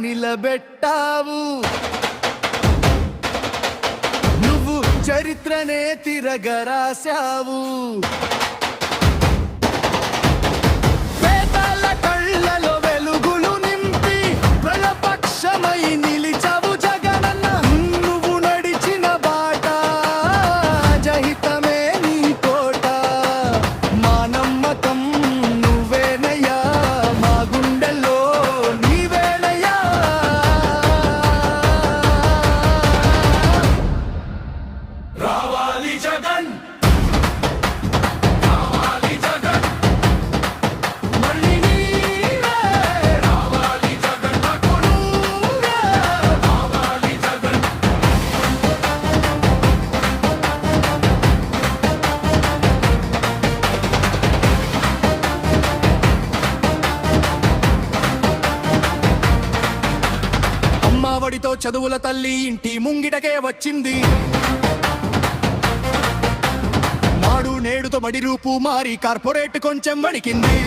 నిలబెట్టావు. నువ్వు చరిత్రనే తిరగరాశావు. పేదల కళ్ళలో వెలుగులు నింపి ప్రజాపక్షమై నిలిచావు జగనన్న. నువ్వు నడిచిన బాట జహితమే నీ కోట. మా నమ్మకం నువ్వేనయ్యా, మా గుండెల్లో నీవేనయ్యా. రావాలి జగన్, రావాలి జగన్, మళ్ళీ నీవే. రావాలి జగన్, నాకు నువ్వే. రావాలి జగన్. అమ్మావడితో చదువుల తల్లి ఇంటి ముంగిటకే వచ్చింది. నాడు నేడుతో బడి రూపు మారి కార్పొరేట్ కొంచెం వణికింది.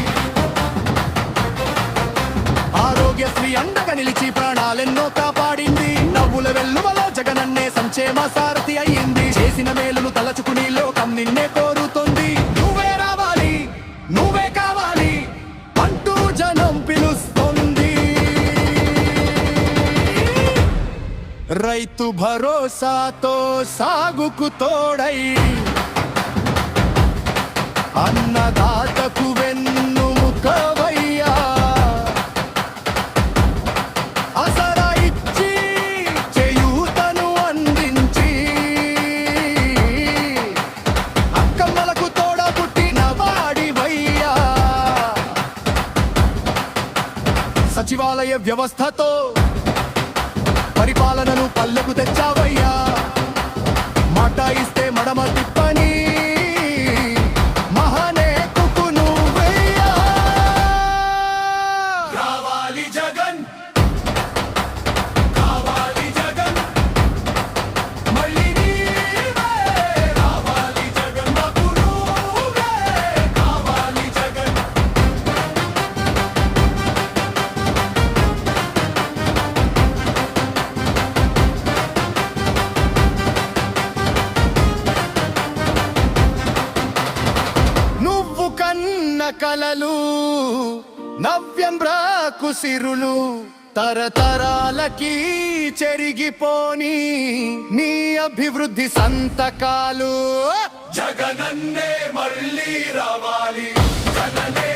ఆరోగ్యశ్రీ అండగా నిలిచి ప్రాణాలెన్నో కాపాడింది. నవ్వుల వెల్లువలో జగనన్నే సంక్షేమ సారథి అయ్యింది. చేసిన మేలును తలచుకుని లోకం నిన్నే కోరుతుంది. నువ్వే రావాలి, నువ్వే కావాలి అంటూ జనం పిలుస్తుంది. రైతు భరోసాతో సాగుకు తోడై అన్నదాతకు వెన్నుముకవయ్యా. ఆసరా ఇచ్చి చేయూతను అందించి అక్కమ్మలకు తోడ పుట్టిన వాడివయ్యా. సచివాలయ వ్యవస్థతో పరిపాలనను పల్లెకు తెచ్చావయ్యా. మాట ఇస్తే మడమ తిప్పని మహానేతకు నువ్వయ్యా. రావాలి జగన్, కావాలి జగన్, మళ్ళీ నీవే. రావాలి జగన్, మాకు నువ్వే. కావాలి జగన్. నువ్వు కన్న కలలు నవ్యం బ్రాకు సిరులు తరతరాలకి చెరిగిపోని నీ అభివృద్ధి సంతకాలు. జగనన్నే మళ్ళీ రావాలి, జగనే